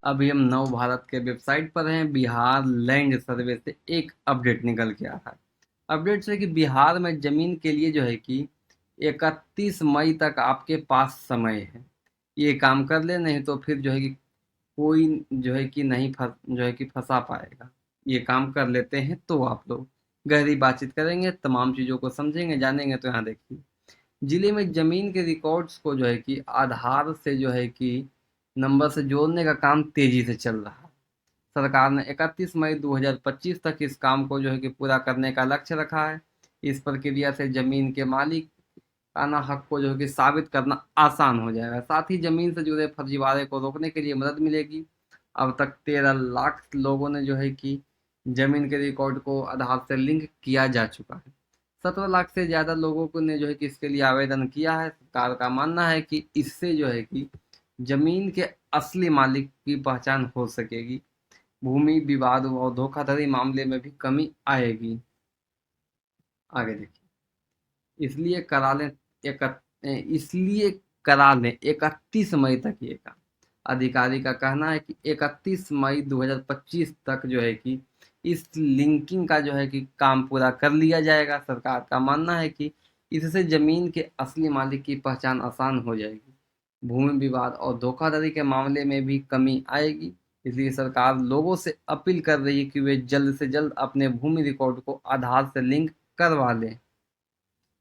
अभी हम नव भारत के वेबसाइट पर हैं। बिहार लैंड सर्वे से एक अपडेट निकल के आ रहा है। अपडेट से कि बिहार में जमीन के लिए जो है कि 31 मई तक आपके पास समय है। ये काम कर ले, नहीं तो फिर जो है कि कोई जो है कि नहीं फंस जो है कि फंसा पाएगा। ये काम कर लेते हैं तो आप लोग गहरी बातचीत करेंगे, तमाम चीज़ों को समझेंगे जानेंगे। तो यहाँ देखिए, जिले में जमीन के रिकॉर्ड्स को जो है कि आधार से जो है कि नंबर से जोड़ने का काम तेजी से चल रहा है। सरकार ने 31 मई 2025 तक इस काम को जो है कि पूरा करने का लक्ष्य रखा है। इस प्रक्रिया से जमीन के मालिक आना हक को जो है कि साबित करना आसान हो जाएगा। साथ ही जमीन से जुड़े फर्जीवाड़े को रोकने के लिए मदद मिलेगी। अब तक 13 लाख लोगों ने जो है कि जमीन के रिकॉर्ड को आधार से लिंक किया जा चुका है। 17 लाख से ज्यादा लोगों को ने जो है कि इसके लिए आवेदन किया है। सरकार का मानना है कि इससे जो है कि जमीन के असली मालिक की पहचान हो सकेगी। भूमि विवाद और धोखाधड़ी मामले में भी कमी आएगी। आगे देखिए, इसलिए करा लें एक इसलिए करा लें 31 मई तक ये काम। अधिकारी का कहना है कि 31 मई 2025 तक जो है कि इस लिंकिंग का जो है कि काम पूरा कर लिया जाएगा। सरकार का मानना है कि इससे जमीन के असली मालिक की पहचान आसान हो जाएगी। भूमि विवाद और धोखाधड़ी के मामले में भी कमी आएगी। इसलिए सरकार लोगों से अपील कर रही है कि वे जल्द से जल्द अपने भूमि रिकॉर्ड को आधार से लिंक करवा लें।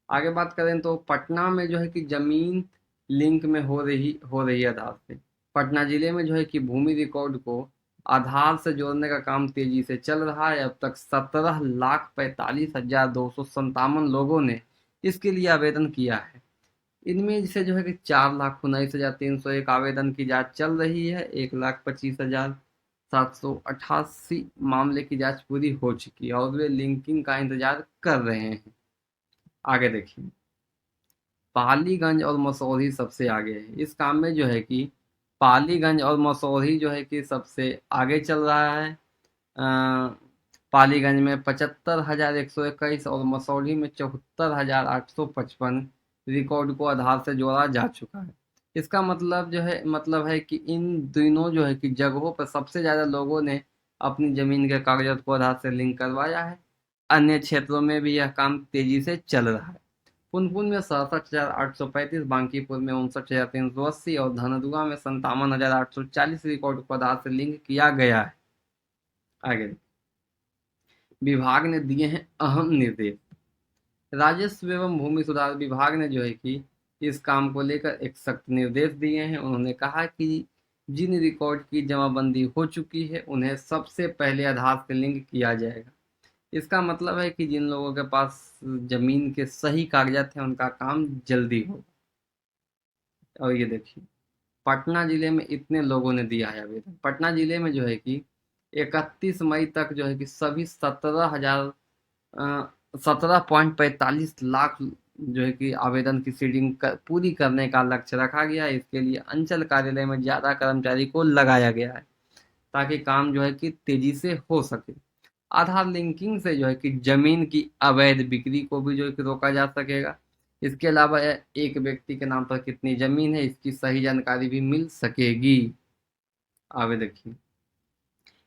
आगे बात करें तो पटना में जो है कि जमीन लिंक में हो रही है आधार से। पटना जिले में जो है कि भूमि रिकॉर्ड को आधार से जोड़ने का काम तेजी से चल रहा है। अब तक 17,45,257 लोगों ने इसके लिए आवेदन किया है। इनमें से जो है कि 4,19,301 आवेदन की जांच चल रही है। 1,25,788 मामले की जांच पूरी हो चुकी है और वे लिंकिंग का इंतजार कर रहे हैं। आगे देखिए, पालीगंज और मसौढ़ी सबसे आगे है इस काम में। जो है कि पालीगंज और मसौढ़ी जो है कि सबसे आगे चल रहा है। पालीगंज में 75,121 और मसौढ़ी में 74,855 रिकॉर्ड को आधार से जोड़ा जा चुका है। इसका मतलब है कि इन दोनों जो है कि जगहों पर सबसे ज़्यादा लोगों ने अपनी ज़मीन के कागजात को आधार से लिंक करवाया है। अन्य क्षेत्रों में भी यह काम तेजी से चल रहा है। पुनपुन में 67,835, बांकीपुर में 59,380 और धनदुआ में 57,840 रिकॉर्ड को आधार से लिंक किया गया है। आगे, विभाग ने दिए हैं अहम निर्देश। राजस्व एवं भूमि सुधार विभाग ने जो है कि इस काम को लेकर एक सख्त निर्देश दिए हैं। उन्होंने कहा कि जिन रिकॉर्ड की जमाबंदी हो चुकी है उन्हें सबसे पहले आधार से लिंक किया जाएगा। इसका मतलब है कि जिन लोगों के पास जमीन के सही कागजात हैं उनका काम जल्दी होगा। और ये देखिए, पटना जिले में इतने लोगों ने दिया है आवेदन। पटना जिले में जो है कि 31 मई तक जो है कि सभी 17.45 लाख जो है कि आवेदन की सीडिंग पूरी करने का लक्ष्य रखा गया है। इसके लिए अंचल कार्यालय में ज़्यादा कर्मचारी को लगाया गया है ताकि काम जो है कि तेजी से हो सके। आधार लिंकिंग से जो है कि जमीन की अवैध बिक्री को भी जो है कि रोका जा सकेगा। इसके अलावा एक व्यक्ति के नाम पर कितनी जमीन है इसकी सही जानकारी भी मिल सकेगी। आगे देखिए,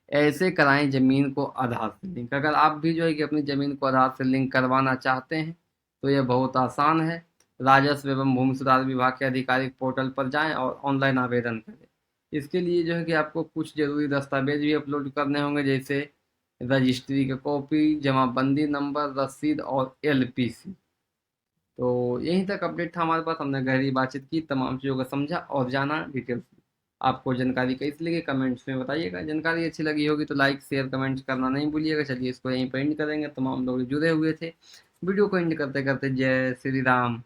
ऐसे कराएं जमीन को आधार से लिंक। अगर आप भी जो है कि अपनी जमीन को आधार से लिंक करवाना चाहते हैं तो यह बहुत आसान है। राजस्व एवं भूमि सुधार विभाग के आधिकारिक पोर्टल पर जाएं और ऑनलाइन आवेदन करें। इसके लिए जो है कि आपको कुछ जरूरी दस्तावेज भी अपलोड करने होंगे, जैसे रजिस्ट्री की कॉपी, जमाबंदी नंबर, रसीद और एलपीसी। तो यहीं तक अपडेट था हमारे पास। हमने गहरी बातचीत की, तमाम चीज़ों को समझा और जाना डिटेल्स में। आपको जानकारी कैसी लगी कमेंट्स में बताइएगा। जानकारी अच्छी लगी होगी तो लाइक शेयर कमेंट्स करना नहीं भूलिएगा। चलिए इसको यहीं पर एंड करेंगे। तमाम लोग जुड़े हुए थे। वीडियो को एंड करते करते जय श्री राम।